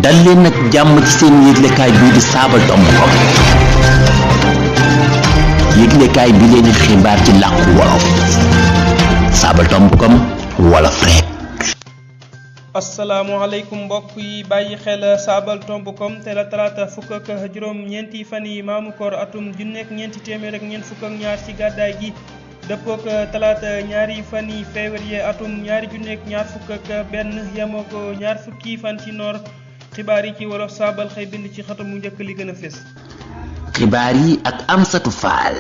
dal leen nag jàmm ci seen yëglekaay bii di saabal.com yëglekaay bi leen di xibaar ci làkku wolof saabal.com wolof rek. asalaamaaleykum mbokk yi bàyyi xel saabal.com te la talaata fukk ak juróom ñeenti fan yi maamu koor atum junneek ñeenti téeméer ak ñeent fukk ak ñaar ci gàddaay gi dëppook talaata ñaari fan yi février atum ñaari junneek ñaar fukk ak benn yemoo ko ñaar fukki fan ci noor xibaar yi ci wolof saabal xëy bind ci xëtam mu njëkk li gën a fés. xibaar yi ak Amsatou Fall.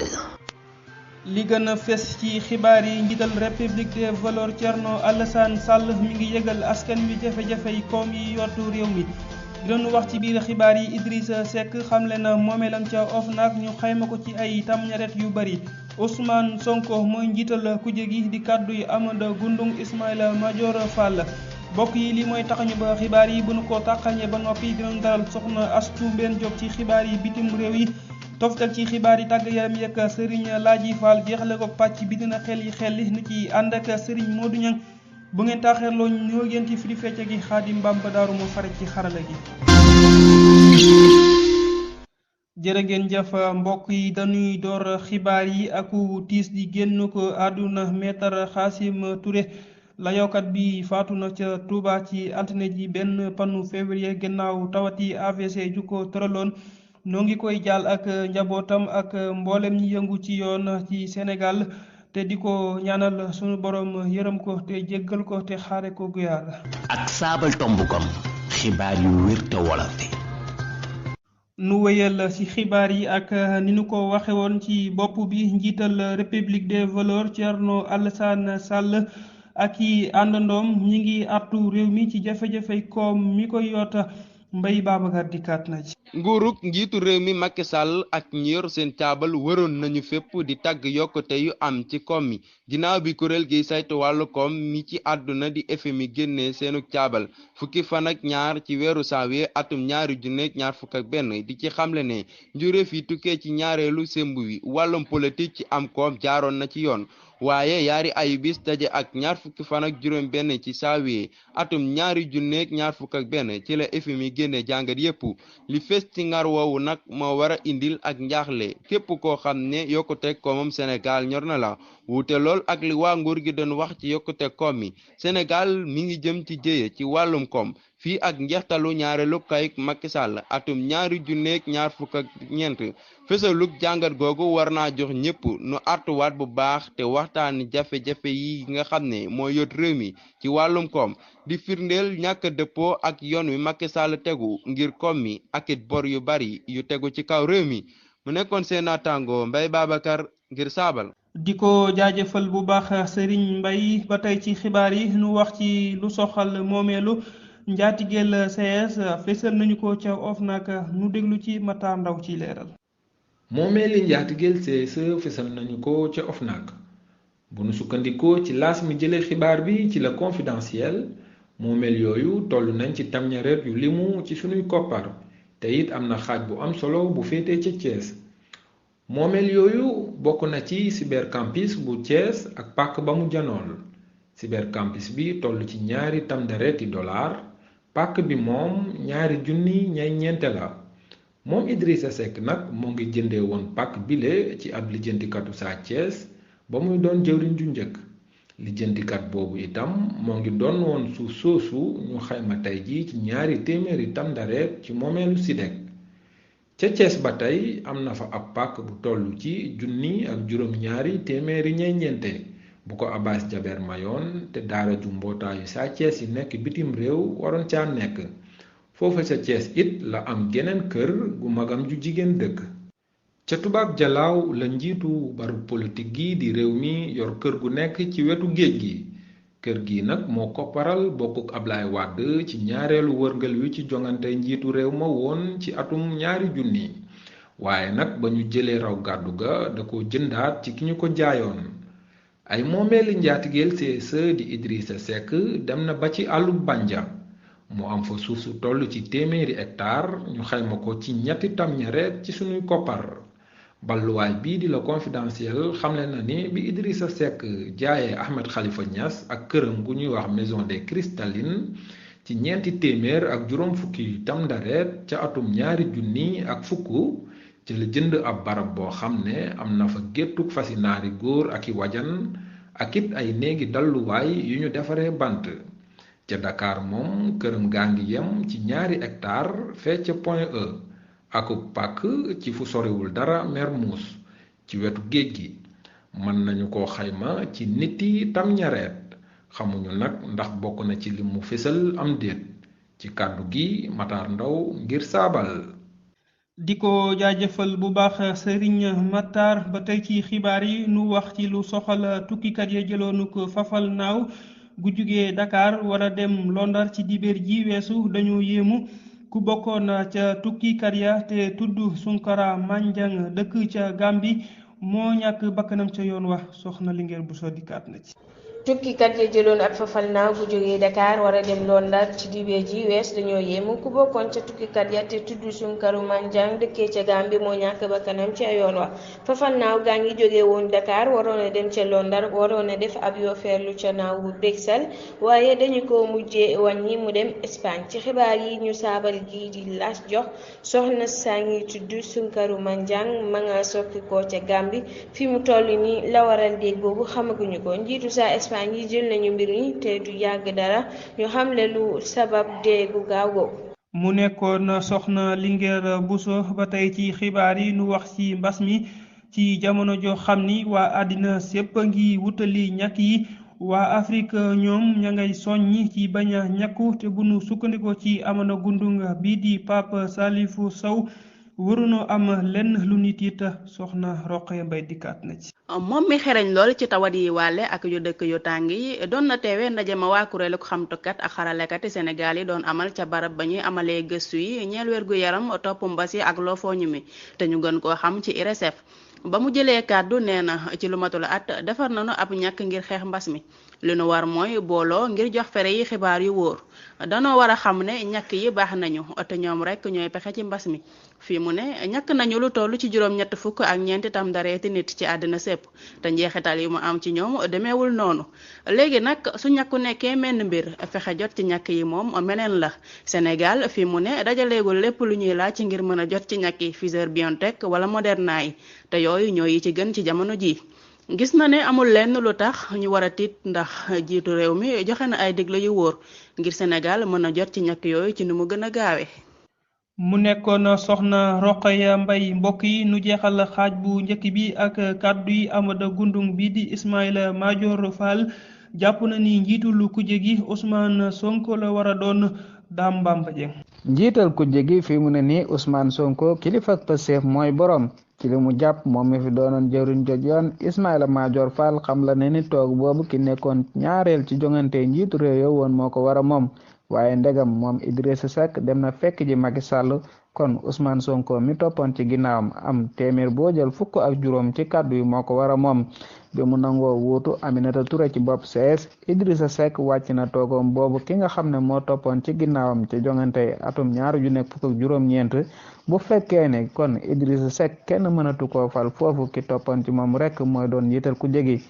li gën a fés ci xibaar yi njiital république des valeurs Thierno Alassane Sall mi ngi yëgal askan wi jafe-jafe yi koom yi yottu réew mi. di doon wax ci biir xibaar yi Idrissa Seck xamle na moomeelam ca OFNAC ñu xayma ko ci ay tamñaret yu bari. Ousmane Sonko mooy njiital kuje gi di kàddu yi Amadou Goundong Ismaïla Madior Fall. mbokk yi lii mooy taxañu ba xibaar yi bu nu ko tàqañee ba noppi dinañ dalal soxna Astou Mbène Diop ci xibaar yi bitim réew yi. toftal ci xibaar yi tàgg yaram yekk Serigne Laaji Fall jeexale ko pàcc bi dina xel yi xel li ni ci ànd ak Serigne Modou Niang bu ngeen taaxeerloo ñoo ngeen ci firi fecce gi Xaadim Bamba Daaru moo fare ci xarala gi. jërë ngeen jëf mbokk yi dañuy door xibaar yi aku tiis di génn ko àdduna Maître Khassim Touré layookat bi faatu na ca Touba ci altine ji benn panu février gannaaw tawati AVC ju ko tëraloon. noo ngi koy jaal ak njabootam ak mboolem ñi yëngu ci yoon ci Sénégal te di ko ñaanal sunu borom yërëm ko te jéggal ko te xaare ko guyaar. ak saabal.com xibaar yu wér te wolof. nu wéyal ci xibaar yi ak ni nu ko waxe woon ci bopp bi njiital république des valeurs Thierno Alassane Sall ak i àndandoom ñi ngi artu réew mi ci jafe-jafey koom mi koy yoota Mbay Babacar dikkaat na ci. nguurug njiitu réew mi Macky Sall ak ñi yor seen caabal waroon nañu fépp di tàgg yokkute yu am ci koom mi ginnaaw bi kuréel gi saytu wàllu koom mi ci àdduna di FMI génnee seenu caabal fukki fan ak ñaar ci weeru janvier atum ñaari junneek ñaar fukk ak benn di ci xamle ne njuréef yi tukkee ci ñaareelu semb wi wàllum politique ci am koom jaaroon na ci yoon. waaye yaari ayu bis daje ak ñaar fukki fan ak juróom benn ci janvier atum ñaari junneek ñaar fukk ak benn ci la FMI génne jàngat yépp li fees ci ngar woowu nag moo war a indil ak njaaxle képp koo xam ne yokkute koomam Sénégal ñor na la wuute lool ak li waa nguur gi doon wax ci yokkute koom mi Sénégal mi ngi jëm ci jéye ci wàllum koom fii ak njeextalu ñaareelu kayik Macky Sall atum ñaari junneek ñaar fukk ak ñeent fësalug jàngat googu war naa jox ñépp nu artuwaat bu baax te waxtaani jafe-jafe yi nga xam ne moo yot réew mi ci wàllum koom di firndeel ñàkk dëppoo ak yoon wi Macky Sall tegu ngir koom mi ak it bor yu bari yu tegu ci kaw réew mi mu nekkoon seen naataango Mbay Babacar ngir saabal. di ko jaajëfal bu baax Serigne Mbay ba tey ci xibaar yi nu wax ci lu soxal moomeelu njaatigeel CS fésal nañu ko ca OFNAC nu déglu ci Mata Ndaw ci leeral. moomeeli njaatigeel CS fésal nañu ko ca OFNAC bu nu sukkandikoo ci laas mi jëlee xibaar bi ci la confidentiel moomeel yooyu toll nañ ci tamñareet yu limu ci sunuy koppar te it am na xaaj bu am solo bu féetee ca Thiès moomeel yooyu bokk na ci cybercampus bu Thiès ak pàkk ba mu janool cybercampus bi toll ci ñaari tamdareeti dollar pàkk bi moom ñaari junni ñay ñeente la moom Idrissa Seck nag moo ngi jëndee woon pàkk bile ci ab lijjantikatu Sa Thiès ba muy doon jëwriñ ju njëkk lijjantikat boobu itam moo ngi doon woon suuf soosu ñu xayma tey ji ci ñaari téeméeri tamdareet ci moomeelu SIDEC ca Thiès ba tey am na fa ab pàkk bu toll ci junni ak juróom ñaari téeméeri ñay ñeente bu ko Abbas Jaber mayoon te daara ju mbootaayu Sa Thiès yi nekk bitim réew waroon caa nekk foofa ca Thiès it la am geneen kër gu magam ju jigéen dëkk ca tubaab jalaaw la njiitu baru politique gi di réew mi yor kër gu nekk ci wetu géej gi kër gi nag moo kopparal bokkuk Ablaye Wade ci ñaareelu wërngal wi ci jongante njiitu réew ma woon ci atum 2000 waaye nag ba ñu jëlee raw gàddu ga da ko jëndaat ci ki ñu ko jaayoon ay moomeeli njaatigeel CSE di Idrissa Seck dem na ba ci àllu Banja mu am fa suuf su toll ci téeméeri hectare ñu xayma ko ci ñetti tamñareet ci sunuy koppar balluwaay bii di la confidentiel xamle na ni bi Idrissa Seck jaayee Ahmed Khalifa Niass ak këram gu ñuy wax Maison des Cristallines ci ñeenti téeméer ak juróom fukki tamxarit ca atum 2010 ci la jënd ab barab boo xam ne am na fa géttug fasi naari góor ak i wajan ak it ay néegi dalluwaay yu ñu defaree bant ca Dakar moom këram gaa ngi yem ci 2 hectare fee ca Point E akub pàkk ci fu soriwul dara Mermoz ci wetu géej gi mën nañu ko xayma ci niti tamxarit xamuñu nag ndax bokk na ci li mu fésal am déet ci kàddu gi Matar Ndaw ngir saabal. di ko jaajëfal bu baax Serigne Matar ba tey ci xibaar yi nu wax ci lu soxal tukkikat ya jëloonu ko fafal naaw gu jugee Dakar war a dem Londar ci dibéer ji weesu dañoo yéemu ku bokkoon ca tukkikat ya te tudd Sunkara Manjang dëkk ca Gàmbi moo ñàkk bakkanam ca yoon wax soxna Linguère bu dikkaat na ci. tukkikat ya jëloon ab fafalnaaw bu jógee Dakar war a dem Londar ci dibéer ji wees dañoo yéemu ku bokkoon ca tukkikat ya te tudd Sunkaru Manjang dëkkee ca Gàmbi moo ñàkk bakkanam ca yoon wa fafalnaaw gaa ngi jógee woon Dakar waroon a dem ca Londar waroon a def ab yoo feerlu ca naaw bu Bruxelles waaye dañu ko mujjee wàññi mu dem Espagne ci xibaar yi ñu saabal gi di Las jox soxna saa ngi tudd Sunkaru Manjang ma nga sokki ko ca Gàmbi fi mu toll nii la waral déeg boobu xamaguñu ko njiitu saa Espagne yi jël nañu mbir mi te du yàgg dara ñu xamle lu sabab déegu gaaw googu. mu nekkoon soxna Linguère Bousso ba tey ci xibaar yi nu wax ci mbas mi ci jamono joo xam ni waa àddina sépp a ngi wutali ñàkk yi waa Afrique ñoom ña ngay soññi ci bañ a ñàkku te bu nu sukkandikoo ci Amana Gundung bii di Pape Salifou Sow waruñoo am lenn lu nit it soxna Roqe Mbay dikkaat na ci. moom mi xereñ lool ci tawat yi wàlle ak yu dëkk yu tàng yi doon na teewee ndaje ma waa kuréelu xamtukat ak xaralekat Sénégal yi doon amal ca barab ba ñuy amalee gëstu yi ñeel wérgu yaram topp mbas yi ak lofooñu mi te ñu gën koo xam ci IRESSEF ba mu jëlee kàddu nee na ci lu matul at defar nañu ab ñàkk ngir xeex mbas mi li nu war mooy booloo ngir jox fere yi xibaar yu wóor danoo war a xam ne ñàkk yi baax nañu te ñoom rek ñooy pexe ci mbas mi fii mu ne ñàkk nañu lu toll ci juróom-ñett fukk ak ñeenti tamxarit nit ci àddina sépp te njeexital yi mu am ci ñoom demeewul noonu léegi nag su ñàkku nekkee menn mbir fexe jot ci ñàkk yi moom meneen la Sénégal fii mu ne dajaleegul lépp lu ñuy laaj ci ngir mën a jot ci ñàkk yi Pfizer BioNTech wala Moderna yi te yooyu ñoo yi ci gën ci jamono ji gis na ne amul lenn lu tax ñu war a tiit ndax jiitu réew mi joxe na ay digle yu wóor ngir Sénégal mën a jot ci ñàkk yooyu ci ni mu gën a gaawee. mu nekkoon soxna Roqaya Mbay mbokk yi nu jeexal xaaj bu njëkk bi ak kàddu yi Amada Gundung bi di Ismaïla Madior Fall jàpp na ni njiitul kujje gi Ousmane Sonko la war a doon Dame Bamba Dieng. njiital kujje gi fi mu ne nii Ousmane Sonko kilifa Pastef mooy borom ci li mu jàpp moom mi fi doonoon jëwriñ joj yoon Ismaïla Madior Fall xam la ne ni toog boobu ki nekkoon ñaareel ci jongante njiitu réew yo woon moo ko war a moom waaye ndegam moom Idrissa Seck dem na fekk ji Macky Sall kon Ousmane Sonko mi toppoon ci ginnaawam am téeméer boo jël fukk ak juróom ci kàddu yi moo ko war a moom bi mu nangoo wuutu Aminata Touré ci bopp CS Idrissa Seck wàcc na toogoom boobu ki nga xam ne moo toppoon ci ginnaawam ci jongante atum 2019 bu fekkee ne kon Idrissa Seck kenn mënatu koo fal foofu ki toppoon ci moom rek mooy doon njiital ku jegi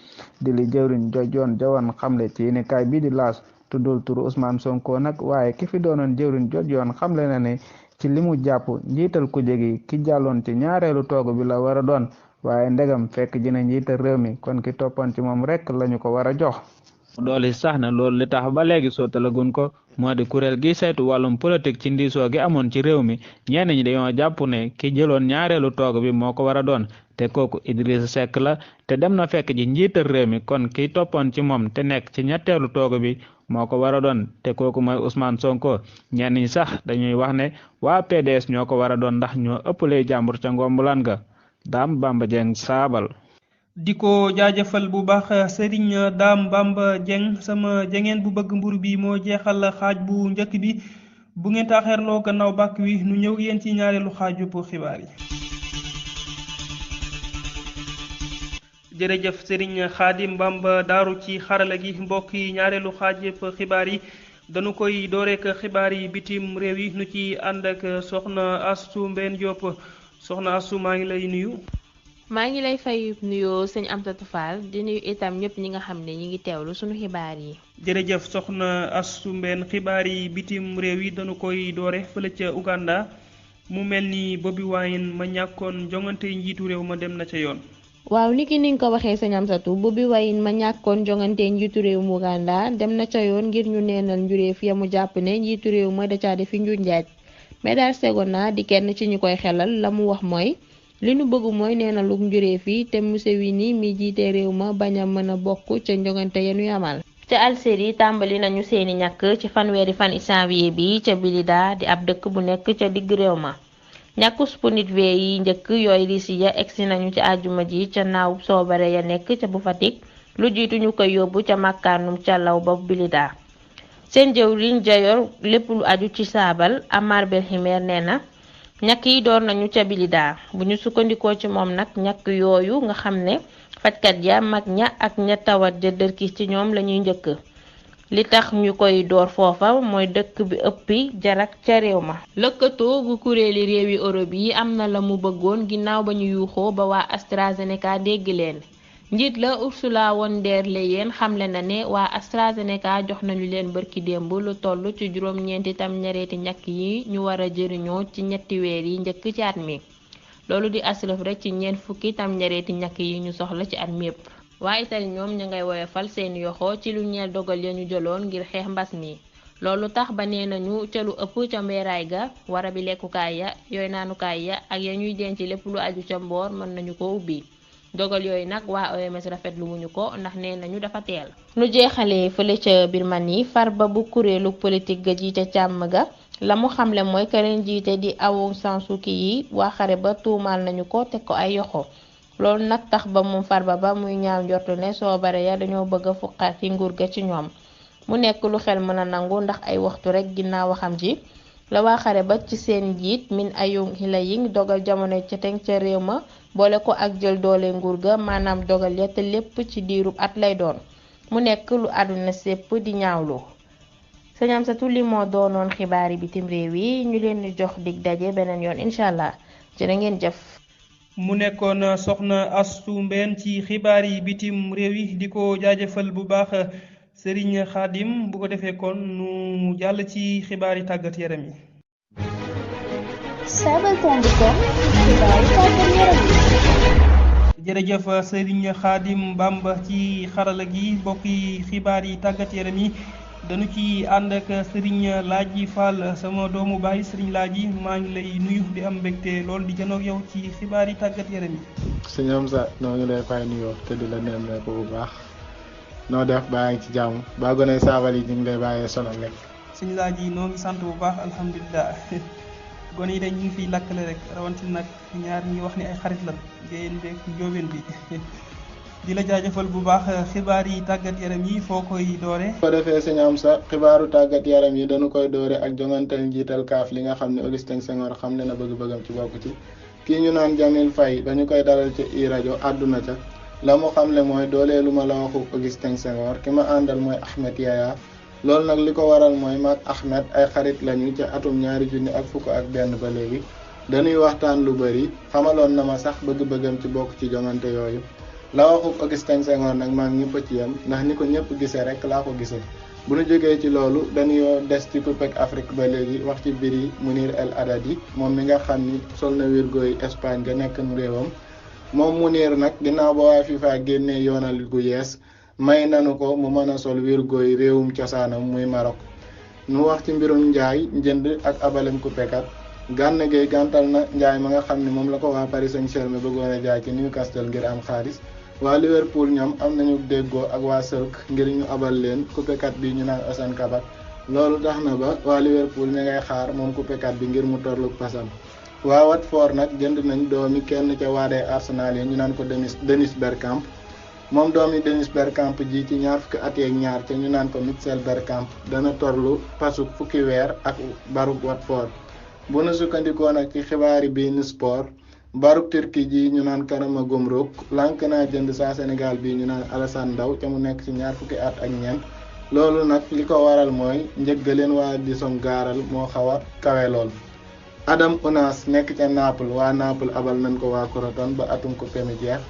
di li jëwriñ jojoon jawoon xamle ci yéenekaay bi di L'As tuddul turu Ousmane Sonko nag waaye ki fi doonoon jëwriñ jojoon xamle na ne ci li mu jàpp njiital ku jegi ki jàlloon ci ñaareelu toogu bi la war a doon waaye ndegam fekk dina njiital réew mi kon ki toppoon ci moom rek lañu ko war a jox. doole sax na loolu li tax ba léegi sottalagun ko moo di kuréel gi saytu wàllum politique ci ndiisoo gi amoon ci réew mi ñenn ñi dañoo jàpp ne ki jëloon ñaareelu toog bi moo ko war a doon te kooku Idrissa Seck la te dem na fekk ji njiital réew mi kon ki toppoon ci moom te nekk ci ñetteelu toog bi moo ko war a doon te kooku mooy Ousmane Sonko ñenn ñi sax dañuy wax ne waa PDS ñoo ko war a doon ndax ñoo ëppalee jàmbur ca ngombulaan ga Dame Bamba Dieng saabal. di ko jaajëfal bu baax Serigne Dame Bamba Dieng sama jengeen bu bëgg mburu bi moo jeexal xaaj bu njëkk bi bu ngeen taaxeerloo gannaaw bàkk wi nu ñëw yéen ci ñaareelu xaaju pour xibaar yi. jërëjëf Serigne Khadim Bamba daaru ci xarala gi mbokk yi ñaareelu xaaj xibaar yi dañu koy dooreek xibaar yi bitim réew yi nu ci ànd ak soxna Astou Mbène Diop soxna Astou maa ngi lay nuyu. maa ngi lay fay nuyoo sëñ Amsatou Fall di nuyu itam ñëpp ñi nga xam ne ñi ngi teewlu sunu xibaar yi. jërëjëf soxna Astou Mbène xibaar yi bitim réew yi dañu koy doore fële ca Uganda mu mel ni Bobi Wine ma ñàkkoon jongante njiitu réew ma dem na ca yoon. waaw niki ni nga ko waxee sëñ Amsatou Bobi Wine ma ñàkkoon jongante njiitu réew mu Uganda dem na ca yoon ngir ñu neenal njuréef ya mu jàpp ne njiitu réew ma da caa defi njuuj njaaj. Medar Segona di kenn ci ñi koy xelal la mu wax mooy li nu bëgg mooy neenaluk njuréef yi te Museveni mi jiite réew ma bañ a mën a bokk ca njongante ya nu amal. ca Algérie tàmbali nañu seeni ñàkk ci fanweeri fan janvier bi ca Blida di ab dëkk bu nekk ca digg réew ma. ñàkku Sputnik V yi njëkk yooyu risi ya egsi nañu ci àjjuma ji ca naaw soobare ya nekk ca bu Fatick lu jiitu ñu koy yóbbu ca màkkaanum ca law ba Blida. seen jëwriñ jayor lépp lu aju ci saabal Amar Belhimer nee na ñàkk yi door nañu ca Blida bu ñu sukkandikoo ci moom nag ñàkk yooyu nga xam ne fajkat ya mag ña ak ña tawat ja dërkis ci ñoom lañuy njëkk li tax ñu koy door foofa mooy dëkk bi ëppi jarak ca réew ma. lëkkatoo gu kuréeli réewi Europe yi am na la mu bëggoon ginnaaw ba ñu yuuxoo ba waa AstraZeneca dégg leen njiit la Ursula von der Leyen xamle na ne waa AstraZeneca jox nañu leen bërki démb lu toll ci juróom-ñeenti tam ñareeti ñàkk yi ñu war a jëriñoo ci ñetti weer yi njëkk ci at mi loolu di aslëf rek ci ñeent fukki tam ñareeti ñàkk yi ñu soxla ci at mi yépp. waa Itali ñoom ña ngay woyofal seeni yoxo ci lu ñeel dogal ya ñu jëloon ngir xeex mbas mi loolu tax ba nee nañu ca lu ëpp ca mbeeraay ga warabi lekkukaay ya yooy naanukaay ya ak ya ñuy denc lépp lu aju ca mboor mën nañu ko ubbi dogal yooyu nag waa OMS rafetlu wuñu ko ndax nee nañu dafa teel. nu jeexalee fële ca Birmanie Farba bu kuréelu politique ga jiite càmm ga la mu xamle mooy keneen jiite di Aung San Suu Kyi yi waa xare ba tuumaal nañu ko teg ko ay yoxo loolu nag tax ba moom Farba ba muy ñaaw njortu ne soobare ya dañoo bëgg a fuqar ci nguur ga ci ñoom mu nekk lu xel mën a nangu ndax ay waxtu rek ginnaaw waxam ji la waa xare ba ci seen njiit Min Aung Hlaing dogal jamono ca teng ca réew ma boole ko ak jël doole nguur ga maanaam dogal ya te lépp ci diirub at lay doon mu nekk lu àdduna sépp di ñaawlu. sëñ Amsatou li moo doonoon xibaari bitim réew yi ñu leen di jox dig daje beneen yoon incha allah jërë ngeen jëf. mu nekkoon soxna Astou Mbène ci xibaar yi bitim réew yi di ko jaajëfal bu baax Serigne Khadim bu ko defee kon nu jàll ci xibaar yi tàggat yaram yi. jërëjëf Serigne Khadim Bamba ci xarala gi mbokki xibaar yi tàggat yaram yi dañu ci ànd ak Serigne Laaji Fall sama doomu baay Serigne Laaji maa ngi lay nuyu di am mbégte lool di janoog yow ci xibaar yi tàggat yaram yi. sëñ Amsa noo ngi lay fay nuyoo te di la nemmeeku bu baax noo def baa ngi ci jàmm baa gone saabal yi ñu ngi lay bàyyee sonal rek. Serigne Laaji noo ngi sant bu baax alhamdulilah gone yi dañ ñu ngi fiy lakkale rek rawatina nag ñaar ñi wax ni ay xarit lan ngeen beeg njóobeen bi. di la jaajëfal bu baax xibaar yi tàggat yaram yi foo koy doore. ko defee sëñ Amsa xibaaru tàggat yaram yi dañu koy doore ak jongantal njiital CAF li nga xam ne Augustin Senghor xam ne na bëgg-bëggam ci bokk ci kii ñu naan Jamil Faye ba ñu koy dalal ci i rajo àdduna ca la mu xamle mooy dooleelu ma la waxu Augustin Senghor ki ma àndal mooy Ahmed Yaya loolu nag li ko waral mooy maag Ahmed ay xarit lañu ca atum 2021 ba léegi dañuy waxtaan lu bëri xamaloon na ma sax bëgg-bëggam ci bokk ci jongante yooyu la waxu Augustin Senghor nag maa ngi ñëpp ci yam ndax ni ko ñëpp gisee rek laa ko gisee bu ñu jógee ci loolu dañuy des ci Coupe Afrique ba léegi wax ci mbiri Mounir El Haddadi moom mi nga xam ni sol na wirgoy Espagne ga nekk mu réewam moom Mounir nag ginnaaw ba waa FIFA génnee yoonal gu yees may nanu ko mu mën a sol wirgoy réewum cosaanam muy Maroc nu wax ci mbirum njaay njënd ak abalem Coupe kat Gana Gueye gàntal na njaay ma nga xam ne moom la ko waa Paris Saint-Germain bëggoon a jaay ci Newcastle ngir am xaalis waa Liverpool ñoom am nañu déggoo ak waa Schalke ngir ñu abal leen coupekat bi ñu naan Assane Kabak loolu tax na ba waa Liverpool ña ngay xaar moom coupekat bi ngir mu torlu pasam waa Watford nag jënd nañ doomi kenn ca waadee Arsenal yi ñu naan ko Dennis Bergkamp moom doomi Dennis Bergkamp ji ci ñaar fukki at ak ñaar ca ñu naan ko Mitchell Bergkamp dana torlu pasu fukki weer ak barub Watford bu nu sukkandikoo nag ci xibaari BeIN Sport baruk Turquie ji ñu naan Karama Gumruk lànk naa jënd saa Sénégal bi ñu naan Alassane Ndao ca mu nekk ci ñaar fukki at ak ñeent loolu nag li ko waral mooy njëggaleen waa di som gaaral moo xaw a kawe lool Adam Unas nekk ca Naples waa Naples abal nañ ko waa Crotone ba atum ko pemi jeex.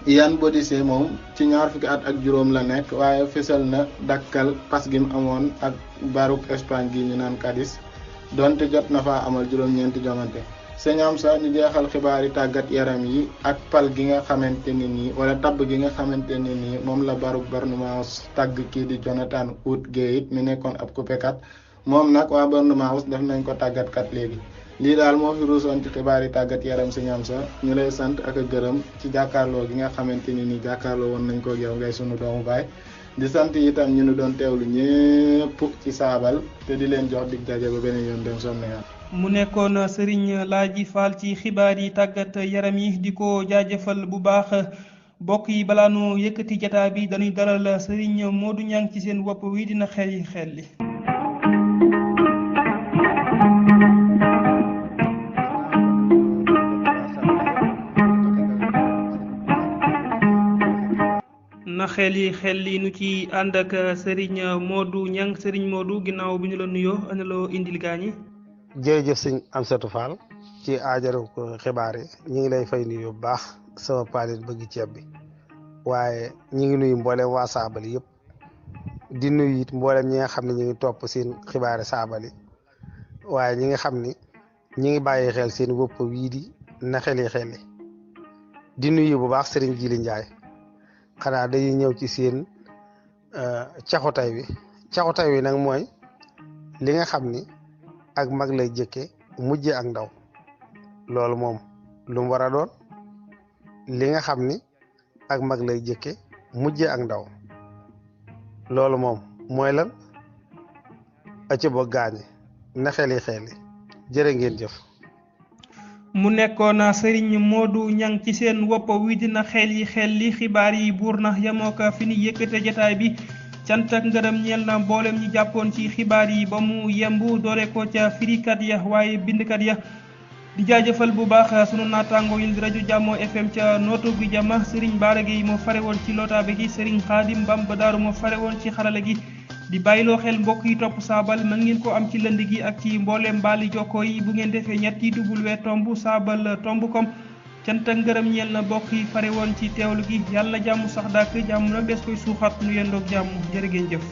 Yann Bodissé moom ci 20 at ak juróom la nekk waaye fësal na dakkal pas gi mu amoon ak baruk Espagne gi ñu naan Cadiz donte jot na faa amal juróom-ñeenti jongante. sëñ Amsa ñu jeexal xibaari tàggat yaram yi ak pal gi nga xamante ni nii wala tabb gi nga xamante ni nii moom la baruk Bournemouth tàgg kii di Jonathan Woodgate mi nekkoon ab coupekat moom nag waa Bournemouth def nañ ko tàggatkat léegi. lii daal moo fi ruusoon ci xibaari tàggat yaram sëñ Amsa ñu lay sant ak a gërëm ci jàkkaarloo gi nga xamante ni nii jàkkaarloo woon nañ ko yow ngay sunu doomu baay di sant itam ñu nu doon teewlu ñépp ci saabal te di leen jox dig daje ba beneen yoon dem sonn yàlla. mu nekkoon Serigne Laaji Fall ci xibaar yi tàggat yaram yi di ko jaajëfal bu baax bokk yi balaa nu yëkkati jataa bi dañuy dalal Serigne Modou Niang ci seen wopp wi dina xel li na xel yi nu ci ànd ak Serigne Modou Niang Serigne Modou ginnaaw bi ñu la nuyoo ana loo indil gaañi. jërëjëf sëñ Amsatou Fall ci aajaru ko xibaar yi ñu ngi lay fay nuyu bu baax sama paalit bëgg ceeb bi waaye ñu ngi nuyu mboolem waa saabali yëpp di nuyu it mboolem ñi nga xam ne ñu ngi topp seen xibaari saabali waaye ñi nga xam ni ñu ngi bàyyi xel seen wopp wii di na xeli di nuyu bu baax Serigne Jili Njaay xanaa dañuy ñëw ci seen caxutay wi nag mooy li nga xam ni ak mag lay jëkke mujje ak ndaw loolu moom lu mu war a doon li nga xam ni ak mag lay jëkke mujje ak ndaw loolu moom mooy lan acca ba gaañi na xeli jërë ngeen jëf. mu nekkoon Serigne Modou Niang ci seen wopp wi dina xel li xibaar yi buur na yemoo ko fi ni yëkkate jotaay bi cant ak ngërëm ñeel na mboolem ñi jàppoon ci xibaar yi ba mu yemb doore ko ca firikat ya waaye bindkat ya di jaajëfal bu baax sunu naataango yi di rajo Jàmmoo FM ca nooto gi jama Serigne Bara Gueye moo fare woon ci lotaabe gi Serigne Khadim Bamba Daaru moo fare woon ci xarala gi di bàyyiloo xel mbokk yi topp saabal mën ngeen ko am ci lënd gi ak ci mbooleem mbaali jokkoo yi bu ngeen defee ñetti www.saabal.com cant ak ngërëm ñeel na mbokk yi fare woon ci teewlu gi yàlla na jàmm sax dàkk jàmm na bees koy suuxat nu yendoog jàmm jërë ngeen jëf